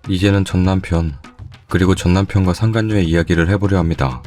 이제는 전남편, 그리고 전남편과 상간녀의 이야기를 해보려 합니다.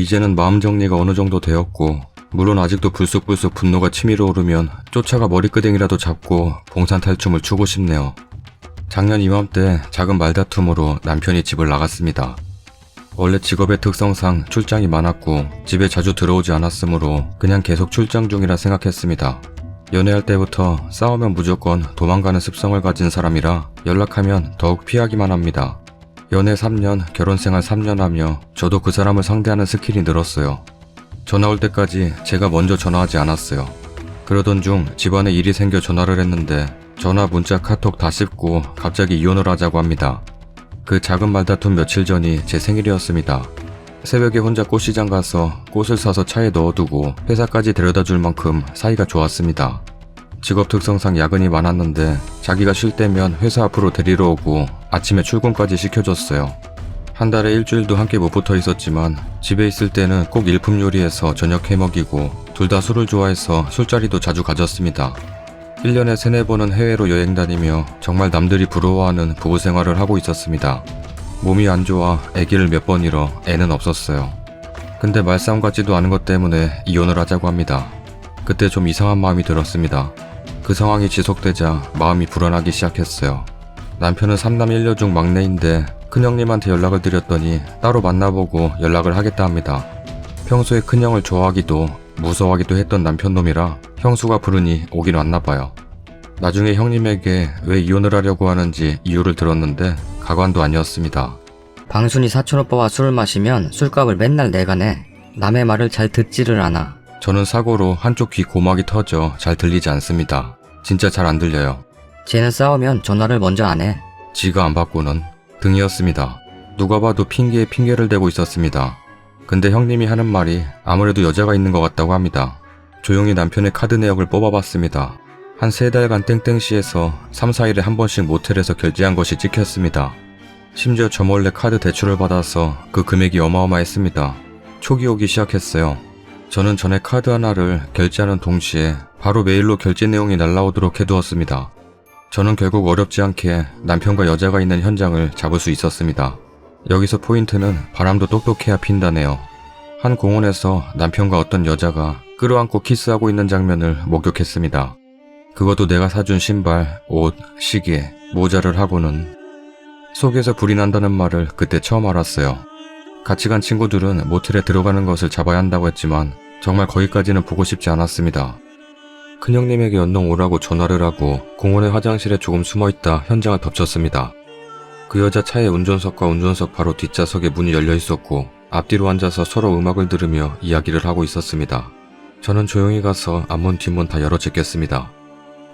이제는 마음 정리가 어느 정도 되었고, 물론 아직도 불쑥불쑥 분노가 치밀어 오르면 쫓아가 머리끄댕이라도 잡고 봉산 탈춤을 추고 싶네요. 작년 이맘때 작은 말다툼으로 남편이 집을 나갔습니다. 원래 직업의 특성상 출장이 많았고 집에 자주 들어오지 않았으므로 그냥 계속 출장 중이라 생각했습니다. 연애할 때부터 싸우면 무조건 도망가는 습성을 가진 사람이라 연락하면 더욱 피하기만 합니다. 연애 3년, 결혼생활 3년 하며 저도 그 사람을 상대하는 스킬이 늘었어요. 전화 올 때까지 제가 먼저 전화하지 않았어요. 그러던 중 집안에 일이 생겨 전화를 했는데 전화, 문자, 카톡 다 씹고 갑자기 이혼을 하자고 합니다. 그 작은 말다툼 며칠 전이 제 생일이었습니다. 새벽에 혼자 꽃시장 가서 꽃을 사서 차에 넣어두고 회사까지 데려다 줄 만큼 사이가 좋았습니다. 직업 특성상 야근이 많았는데 자기가 쉴 때면 회사 앞으로 데리러 오고 아침에 출근까지 시켜줬어요. 한 달에 일주일도 함께 못 붙어 있었지만 집에 있을 때는 꼭 일품 요리해서 저녁 해먹이고 둘 다 술을 좋아해서 술자리도 자주 가졌습니다. 1년에 3-4번은 해외로 여행 다니며 정말 남들이 부러워하는 부부 생활을 하고 있었습니다. 몸이 안 좋아 아기를 몇 번 잃어 애는 없었어요. 근데 말싸움 같지도 않은 것 때문에 이혼을 하자고 합니다. 그때 좀 이상한 마음이 들었습니다. 그 상황이 지속되자 마음이 불안하기 시작했어요. 남편은 3남 1녀 중 막내인데 큰형님한테 연락을 드렸더니 따로 만나보고 연락을 하겠다 합니다. 평소에 큰형을 좋아하기도 무서워하기도 했던 남편놈이라 형수가 부르니 오긴 왔나봐요. 나중에 형님에게 왜 이혼을 하려고 하는지 이유를 들었는데 가관도 아니었습니다. 방순이 사촌오빠와 술을 마시면 술값을 맨날 내가 내. 남의 말을 잘 듣지를 않아. 저는 사고로 한쪽 귀 고막이 터져 잘 들리지 않습니다. 진짜 잘 안 들려요. 쟤는 싸우면 전화를 먼저 안 해. 지가 안 받고는 등이었습니다. 누가 봐도 핑계에 핑계를 대고 있었습니다. 근데 형님이 하는 말이 아무래도 여자가 있는 것 같다고 합니다. 조용히 남편의 카드 내역을 뽑아봤습니다. 한 3달간 땡땡시에서 3-4일에 한 번씩 모텔에서 결제한 것이 찍혔습니다. 심지어 저 몰래 카드 대출을 받아서 그 금액이 어마어마했습니다. 촉이 오기 시작했어요. 저는 전에 카드 하나를 결제하는 동시에 바로 메일로 결제 내용이 날라오도록 해두었습니다. 저는 결국 어렵지 않게 남편과 여자가 있는 현장을 잡을 수 있었습니다. 여기서 포인트는 바람도 똑똑해야 핀다네요. 한 공원에서 남편과 어떤 여자가 끌어안고 키스하고 있는 장면을 목격했습니다. 그것도 내가 사준 신발, 옷, 시계, 모자를 하고는. 속에서 불이 난다는 말을 그때 처음 알았어요. 같이 간 친구들은 모텔에 들어가는 것을 잡아야 한다고 했지만 정말 거기까지는 보고 싶지 않았습니다. 큰형님에게 연동 오라고 전화를 하고 공원의 화장실에 조금 숨어있다 현장을 덮쳤습니다. 그 여자 차의 운전석과 운전석 바로 뒷좌석에 문이 열려 있었고 앞뒤로 앉아서 서로 음악을 들으며 이야기를 하고 있었습니다. 저는 조용히 가서 앞문 뒷문 다 열어 제꼈습니다.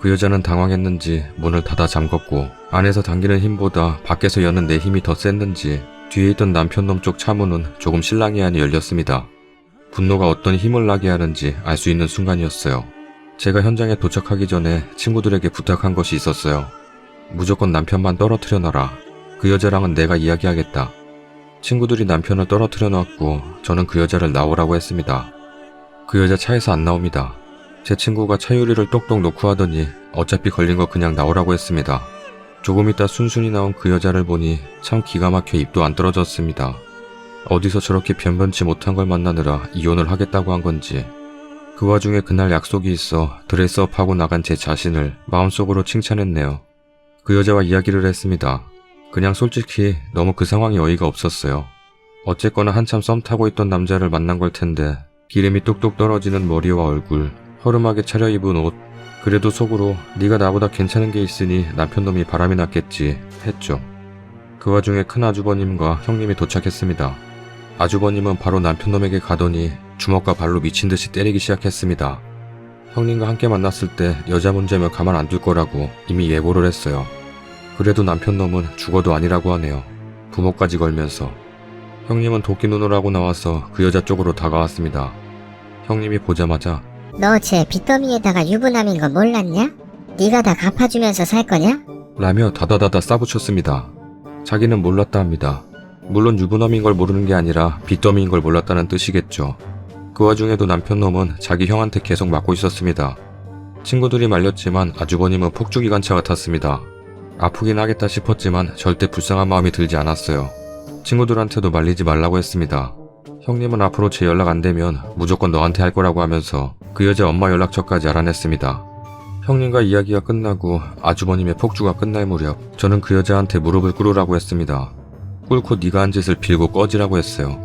그 여자는 당황했는지 문을 닫아 잠궜고 안에서 당기는 힘보다 밖에서 여는 내 힘이 더 셌는지 뒤에 있던 남편놈 쪽 차문은 조금 실랑이하니 열렸습니다. 분노가 어떤 힘을 나게 하는지 알 수 있는 순간이었어요. 제가 현장에 도착하기 전에 친구들에게 부탁한 것이 있었어요. 무조건 남편만 떨어뜨려 놔라. 그 여자랑은 내가 이야기하겠다. 친구들이 남편을 떨어뜨려 놨고 저는 그 여자를 나오라고 했습니다. 그 여자 차에서 안 나옵니다. 제 친구가 차 유리를 똑똑 놓고 하더니 어차피 걸린 거 그냥 나오라고 했습니다. 조금 있다 순순히 나온 그 여자를 보니 참 기가 막혀 입도 안 떨어졌습니다. 어디서 저렇게 변변치 못한 걸 만나느라 이혼을 하겠다고 한 건지. 그 와중에 그날 약속이 있어 드레스업하고 나간 제 자신을 마음속으로 칭찬했네요. 그 여자와 이야기를 했습니다. 그냥 솔직히 너무 그 상황이 어이가 없었어요. 어쨌거나 한참 썸 타고 있던 남자를 만난 걸 텐데 기름이 뚝뚝 떨어지는 머리와 얼굴, 허름하게 차려입은 옷, 그래도 속으로 네가 나보다 괜찮은 게 있으니 남편놈이 바람이 났겠지 했죠. 그 와중에 큰아주버님과 형님이 도착했습니다. 아주버님은 바로 남편놈에게 가더니 주먹과 발로 미친듯이 때리기 시작했습니다. 형님과 함께 만났을 때 여자 문제면 가만 안 둘 거라고 이미 예고를 했어요. 그래도 남편놈은 죽어도 아니라고 하네요. 부모까지 걸면서. 형님은 도끼 눈을 하고 나와서 그 여자 쪽으로 다가왔습니다. 형님이 보자마자 너 쟤 빚더미에다가 유부남인 거 몰랐냐? 네가 다 갚아주면서 살 거냐? 라며 다다다다 싸붙였습니다. 자기는 몰랐다 합니다. 물론 유부남인 걸 모르는 게 아니라 빚더미인 걸 몰랐다는 뜻이겠죠. 그 와중에도 남편놈은 자기 형한테 계속 맞고 있었습니다. 친구들이 말렸지만 아주버님은 폭주기관차 같았습니다. 아프긴 하겠다 싶었지만 절대 불쌍한 마음이 들지 않았어요. 친구들한테도 말리지 말라고 했습니다. 형님은 앞으로 제 연락 안 되면 무조건 너한테 할 거라고 하면서 그 여자 엄마 연락처까지 알아냈습니다. 형님과 이야기가 끝나고 아주버님의 폭주가 끝날 무렵 저는 그 여자한테 무릎을 꿇으라고 했습니다. 꿇고 네가 한 짓을 빌고 꺼지라고 했어요.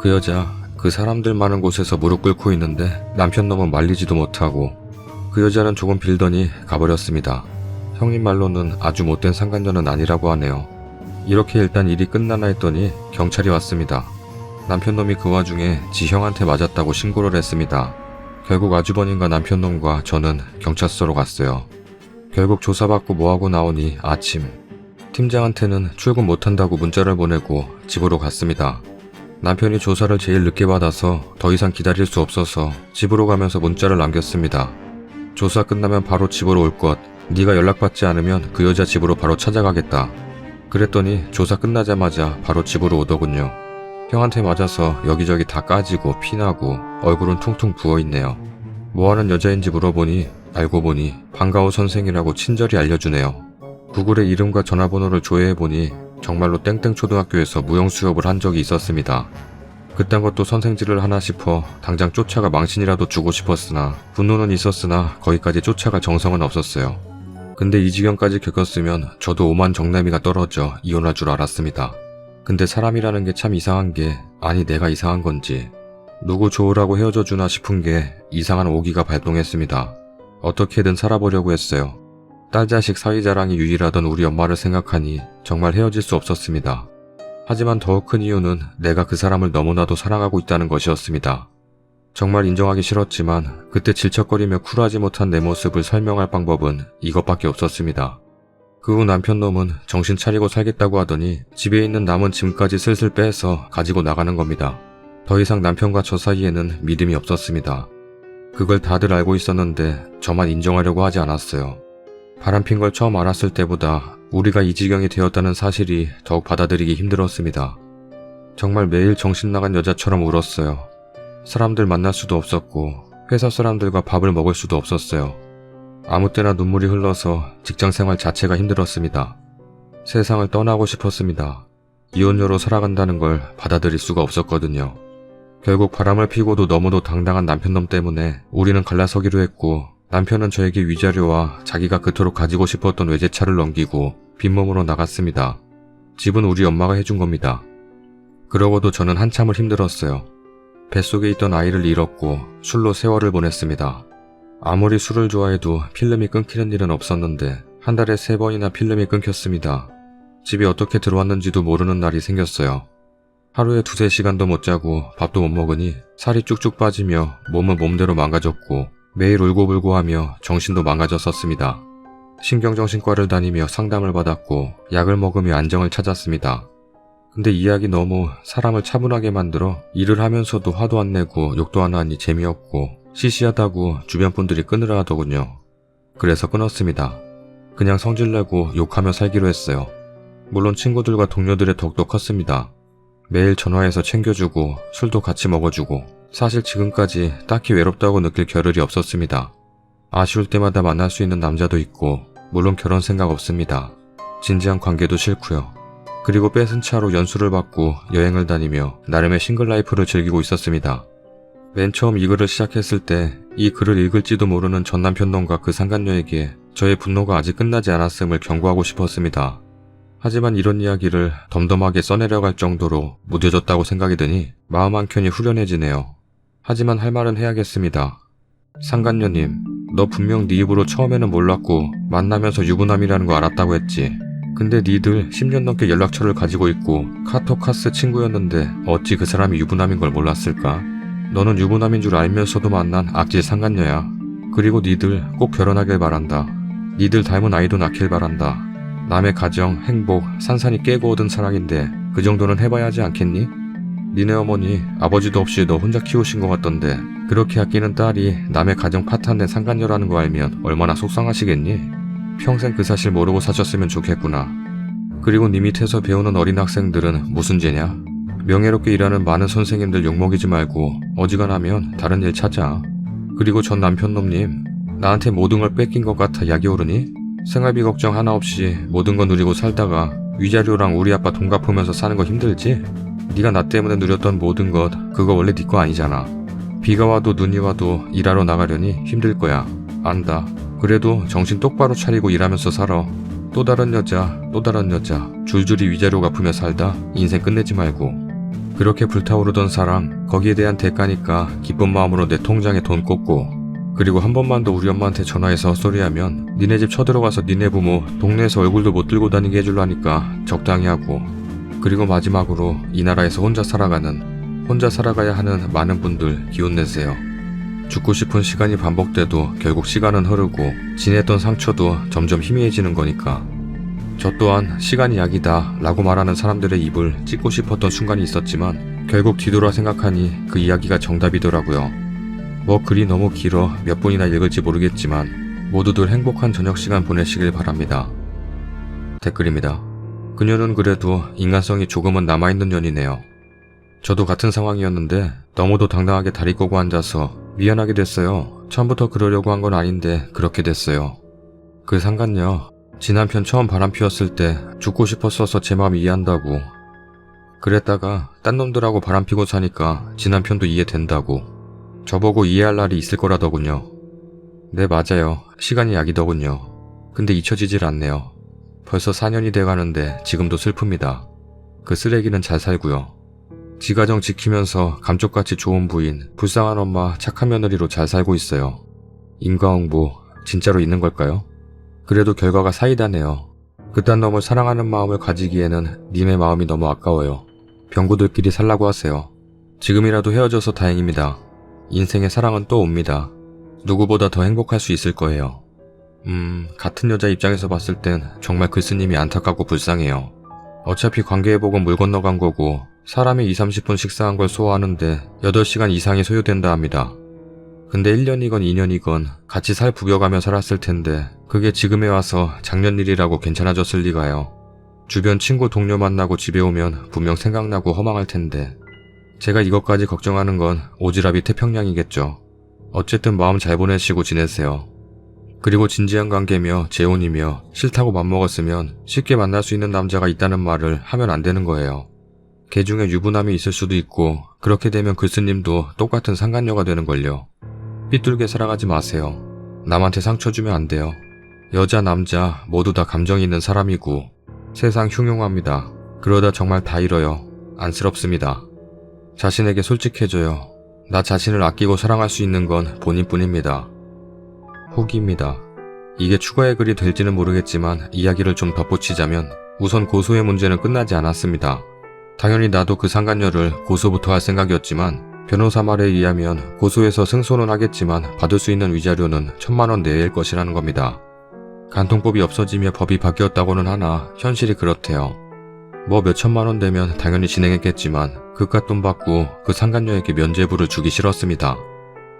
그 여자 그 사람들 많은 곳에서 무릎 꿇고 있는데 남편 놈은 말리지도 못하고 그 여자는 조금 빌더니 가버렸습니다. 형님 말로는 아주 못된 상간녀는 아니라고 하네요. 이렇게 일단 일이 끝나나 했더니 경찰이 왔습니다. 남편놈이 그 와중에 지 형한테 맞았다고 신고를 했습니다. 결국 아주버님과 남편놈과 저는 경찰서로 갔어요. 결국 조사받고 뭐하고 나오니 아침. 팀장한테는 출근 못한다고 문자를 보내고 집으로 갔습니다. 남편이 조사를 제일 늦게 받아서 더 이상 기다릴 수 없어서 집으로 가면서 문자를 남겼습니다. 조사 끝나면 바로 집으로 올 것. 네가 연락받지 않으면 그 여자 집으로 바로 찾아가겠다. 그랬더니 조사 끝나자마자 바로 집으로 오더군요. 형한테 맞아서 여기저기 다 까지고 피나고 얼굴은 퉁퉁 부어있네요. 뭐하는 여자인지 물어보니 알고 보니 방과후 선생이라고 친절히 알려주네요. 구글에 이름과 전화번호를 조회해보니 정말로 땡땡초등학교에서 무용수업을 한 적이 있었습니다. 그딴 것도 선생질을 하나 싶어 당장 쫓아가 망신이라도 주고 싶었으나 분노는 있었으나 거기까지 쫓아갈 정성은 없었어요. 근데 이 지경까지 겪었으면 저도 오만 정나미가 떨어져 이혼할 줄 알았습니다. 근데 사람이라는 게 참 이상한 게 아니 내가 이상한 건지 누구 좋으라고 헤어져 주나 싶은 게 이상한 오기가 발동했습니다. 어떻게든 살아보려고 했어요. 딸 자식 사위자랑이 유일하던 우리 엄마를 생각하니 정말 헤어질 수 없었습니다. 하지만 더욱 큰 이유는 내가 그 사람을 너무나도 사랑하고 있다는 것이었습니다. 정말 인정하기 싫었지만 그때 질척거리며 쿨하지 못한 내 모습을 설명할 방법은 이것밖에 없었습니다. 그 후 남편놈은 정신 차리고 살겠다고 하더니 집에 있는 남은 짐까지 슬슬 빼서 가지고 나가는 겁니다. 더 이상 남편과 저 사이에는 믿음이 없었습니다. 그걸 다들 알고 있었는데 저만 인정하려고 하지 않았어요. 바람핀 걸 처음 알았을 때보다 우리가 이 지경이 되었다는 사실이 더욱 받아들이기 힘들었습니다. 정말 매일 정신 나간 여자처럼 울었어요. 사람들 만날 수도 없었고 회사 사람들과 밥을 먹을 수도 없었어요. 아무 때나 눈물이 흘러서 직장생활 자체가 힘들었습니다. 세상을 떠나고 싶었습니다. 이혼녀로 살아간다는 걸 받아들일 수가 없었거든요. 결국 바람을 피고도 너무도 당당한 남편놈 때문에 우리는 갈라서기로 했고 남편은 저에게 위자료와 자기가 그토록 가지고 싶었던 외제차를 넘기고 빈몸으로 나갔습니다. 집은 우리 엄마가 해준 겁니다. 그러고도 저는 한참을 힘들었어요. 뱃속에 있던 아이를 잃었고 술로 세월을 보냈습니다. 아무리 술을 좋아해도 필름이 끊기는 일은 없었는데 한 달에 3번이나 필름이 끊겼습니다. 집에 어떻게 들어왔는지도 모르는 날이 생겼어요. 하루에 2-3시간도 못 자고 밥도 못 먹으니 살이 쭉쭉 빠지며 몸은 몸대로 망가졌고 매일 울고불고 하며 정신도 망가졌었습니다. 신경정신과를 다니며 상담을 받았고 약을 먹으며 안정을 찾았습니다. 근데 이야기 너무 사람을 차분하게 만들어 일을 하면서도 화도 안 내고 욕도 안 하니 재미없고 시시하다고 주변 분들이 끊으라 하더군요. 그래서 끊었습니다. 그냥 성질내고 욕하며 살기로 했어요. 물론 친구들과 동료들의 덕도 컸습니다. 매일 전화해서 챙겨주고 술도 같이 먹어주고 사실 지금까지 딱히 외롭다고 느낄 겨를이 없었습니다. 아쉬울 때마다 만날 수 있는 남자도 있고 물론 결혼 생각 없습니다. 진지한 관계도 싫고요. 그리고 뺏은 차로 연수를 받고 여행을 다니며 나름의 싱글 라이프를 즐기고 있었습니다. 맨 처음 이 글을 시작했을 때 이 글을 읽을지도 모르는 전 남편놈과 그 상간녀에게 저의 분노가 아직 끝나지 않았음을 경고하고 싶었습니다. 하지만 이런 이야기를 덤덤하게 써내려갈 정도로 무뎌졌다고 생각이 드니 마음 한켠이 후련해지네요. 하지만 할 말은 해야겠습니다. 상간녀님, 너 분명 네 입으로 처음에는 몰랐고 만나면서 유부남이라는 거 알았다고 했지. 근데 니들 10년 넘게 연락처를 가지고 있고 카톡 카스 친구였는데 어찌 그 사람이 유부남인 걸 몰랐을까? 너는 유부남인 줄 알면서도 만난 악질 상간녀야. 그리고 니들 꼭 결혼하길 바란다. 니들 닮은 아이도 낳길 바란다. 남의 가정, 행복, 산산이 깨고 얻은 사랑인데 그 정도는 해봐야 하지 않겠니? 니네 어머니 아버지도 없이 너 혼자 키우신 것 같던데 그렇게 아끼는 딸이 남의 가정 파탄낸 상간녀라는 거 알면 얼마나 속상하시겠니? 평생 그 사실 모르고 사셨으면 좋겠구나. 그리고 니 밑에서 배우는 어린 학생들은 무슨 죄냐? 명예롭게 일하는 많은 선생님들 욕먹이지 말고 어지간하면 다른 일 찾아. 그리고 전 남편놈님, 나한테 모든 걸 뺏긴 것 같아 약이 오르니? 생활비 걱정 하나 없이 모든 거 누리고 살다가 위자료랑 우리 아빠 돈 갚으면서 사는 거 힘들지? 네가 나 때문에 누렸던 모든 것 그거 원래 네 거 아니잖아. 비가 와도 눈이 와도 일하러 나가려니 힘들 거야. 안다. 그래도 정신 똑바로 차리고 일하면서 살아. 또 다른 여자 줄줄이 위자료 갚으며 살다 인생 끝내지 말고. 그렇게 불타오르던 사랑, 거기에 대한 대가니까 기쁜 마음으로 내 통장에 돈 꽂고, 그리고 한 번만 더 우리 엄마한테 전화해서 헛소리하면 니네 집 쳐들어가서 니네 부모 동네에서 얼굴도 못 들고 다니게 해줄라니까 적당히 하고, 그리고 마지막으로 이 나라에서 혼자 살아가야 하는 많은 분들 기운내세요. 죽고 싶은 시간이 반복돼도 결국 시간은 흐르고 지냈던 상처도 점점 희미해지는 거니까. 저 또한 시간이 약이다 라고 말하는 사람들의 입을 찢고 싶었던 순간이 있었지만 결국 뒤돌아 생각하니 그 이야기가 정답이더라고요. 뭐 글이 너무 길어 몇 분이나 읽을지 모르겠지만 모두들 행복한 저녁 시간 보내시길 바랍니다. 댓글입니다. 그녀는 그래도 인간성이 조금은 남아있는 년이네요. 저도 같은 상황이었는데 너무도 당당하게 다리 꼬고 앉아서 미안하게 됐어요. 처음부터 그러려고 한 건 아닌데 그렇게 됐어요. 그 상간녀, 지 남편 처음 바람 피웠을 때 죽고 싶었어서 제 마음 이해한다고. 그랬다가 딴 놈들하고 바람 피고 사니까 지 남편도 이해된다고. 저보고 이해할 날이 있을 거라더군요. 네, 맞아요. 시간이 약이더군요. 근데 잊혀지질 않네요. 벌써 4년이 돼가는데 지금도 슬픕니다. 그 쓰레기는 잘 살고요. 지가정 지키면서 감쪽같이 좋은 부인, 불쌍한 엄마, 착한 며느리로 잘 살고 있어요. 인과응보 진짜로 있는 걸까요? 그래도 결과가 사이다네요. 그딴 놈을 사랑하는 마음을 가지기에는 님의 마음이 너무 아까워요. 병구들끼리 살라고 하세요. 지금이라도 헤어져서 다행입니다. 인생의 사랑은 또 옵니다. 누구보다 더 행복할 수 있을 거예요. 같은 여자 입장에서 봤을 땐 정말 글쓰님이 안타깝고 불쌍해요. 어차피 관계회복은 물 건너간 거고 사람이 20-30분 식사한 걸 소화하는데 8시간 이상이 소요된다 합니다. 근데 1년이건 2년이건 같이 살 부벼가며 살았을 텐데 그게 지금에 와서 작년 일이라고 괜찮아졌을 리가요. 주변 친구 동료 만나고 집에 오면 분명 생각나고 허망할 텐데 제가 이것까지 걱정하는 건 오지랖이 태평양이겠죠. 어쨌든 마음 잘 보내시고 지내세요. 그리고 진지한 관계며 재혼이며 싫다고 맘먹었으면 쉽게 만날 수 있는 남자가 있다는 말을 하면 안 되는 거예요. 개 중에 유부남이 있을 수도 있고 그렇게 되면 글쓰님도 똑같은 상간녀가 되는걸요. 삐뚤게 살아가지 마세요. 남한테 상처 주면 안 돼요. 여자 남자 모두 다 감정이 있는 사람이고 세상 흉흉합니다. 그러다 정말 다 잃어요. 안쓰럽습니다. 자신에게 솔직해져요. 나 자신을 아끼고 사랑할 수 있는 건 본인뿐입니다. 후기입니다. 이게 추가의 글이 될지는 모르겠지만 이야기를 좀 덧붙이자면 우선 고소의 문제는 끝나지 않았습니다. 당연히 나도 그 상간녀를 고소부터 할 생각이었지만 변호사 말에 의하면 고소해서 승소는 하겠지만 받을 수 있는 위자료는 1000만원 내외일 것이라는 겁니다. 간통법이 없어지며 법이 바뀌었다고는 하나 현실이 그렇대요. 뭐 몇천만원 되면 당연히 진행했겠지만 그깟 돈 받고 그 상간녀에게 면죄부를 주기 싫었습니다.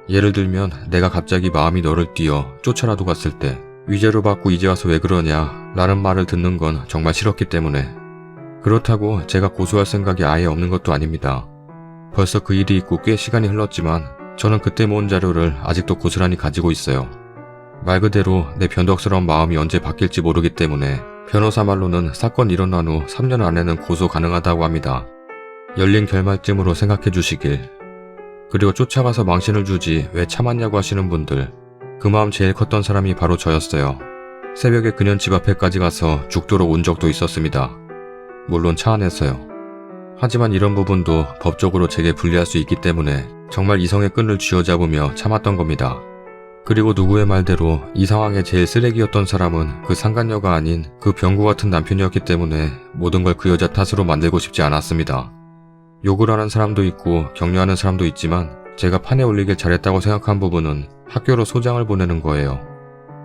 예를 들면 내가 갑자기 마음이 너를 띄어 쫓아라도 갔을 때 위자료 받고 이제 와서 왜 그러냐 라는 말을 듣는 건 정말 싫었기 때문에. 그렇다고 제가 고소할 생각이 아예 없는 것도 아닙니다. 벌써 그 일이 있고 꽤 시간이 흘렀지만 저는 그때 모은 자료를 아직도 고스란히 가지고 있어요. 말 그대로 내 변덕스러운 마음이 언제 바뀔지 모르기 때문에 변호사 말로는 사건 일어난 후 3년 안에는 고소 가능하다고 합니다. 열린 결말쯤으로 생각해 주시길. 그리고 쫓아가서 망신을 주지 왜 참았냐고 하시는 분들, 그 마음 제일 컸던 사람이 바로 저였어요. 새벽에 그년 집 앞에까지 가서 죽도록 운 적도 있었습니다. 물론 차 안에서요. 하지만 이런 부분도 법적으로 제게 불리할 수 있기 때문에 정말 이성의 끈을 쥐어잡으며 참았던 겁니다. 그리고 누구의 말대로 이 상황에 제일 쓰레기였던 사람은 그 상간녀가 아닌 그 병구 같은 남편이었기 때문에 모든 걸 그 여자 탓으로 만들고 싶지 않았습니다. 욕을 하는 사람도 있고 격려하는 사람도 있지만 제가 판에 올리길 잘했다고 생각한 부분은 학교로 소장을 보내는 거예요.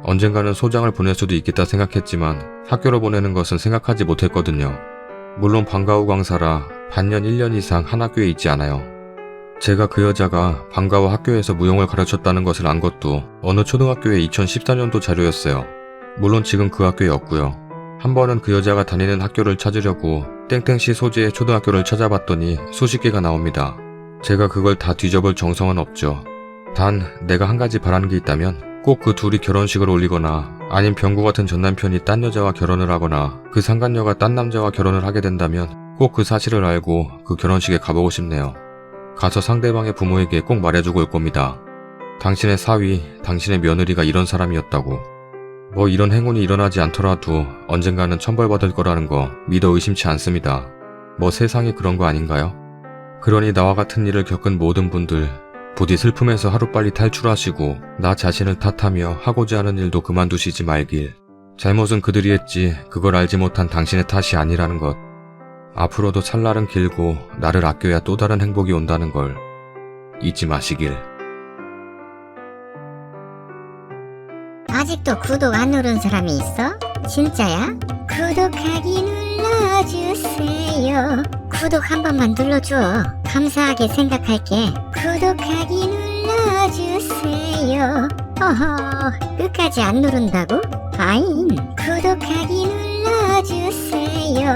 언젠가는 소장을 보낼 수도 있겠다 생각했지만 학교로 보내는 것은 생각하지 못했거든요. 물론 방과 후 강사라 반년 1년 이상 한 학교에 있지 않아요. 제가 그 여자가 방과 후 학교에서 무용을 가르쳤다는 것을 안 것도 어느 초등학교의 2014년도 자료였어요. 물론 지금 그 학교에 없고요. 한 번은 그 여자가 다니는 학교를 찾으려고 땡땡시 소재의 초등학교를 찾아봤더니 수십 개가 나옵니다. 제가 그걸 다 뒤져볼 정성은 없죠. 단 내가 한 가지 바라는 게 있다면 꼭 그 둘이 결혼식을 올리거나 아님 병구 같은 전 남편이 딴 여자와 결혼을 하거나 그 상간녀가 딴 남자와 결혼을 하게 된다면 꼭 그 사실을 알고 그 결혼식에 가보고 싶네요. 가서 상대방의 부모에게 꼭 말해주고 올 겁니다. 당신의 사위, 당신의 며느리가 이런 사람이었다고. 뭐 이런 행운이 일어나지 않더라도 언젠가는 천벌받을 거라는 거 믿어 의심치 않습니다. 뭐 세상이 그런 거 아닌가요? 그러니 나와 같은 일을 겪은 모든 분들 부디 슬픔에서 하루빨리 탈출하시고 나 자신을 탓하며 하고자 하는 일도 그만두시지 말길. 잘못은 그들이 했지 그걸 알지 못한 당신의 탓이 아니라는 것. 앞으로도 찰날은 길고 나를 아껴야 또 다른 행복이 온다는 걸 잊지 마시길. 아직도 구독 안 누른 사람이 있어? 진짜야? 구독하기 눌러주세요. 구독 한 번만 눌러줘. 감사하게 생각할게. 구독하기 눌러주세요. 어허, 끝까지 안 누른다고? 아잉, 구독하기 눌러주세요.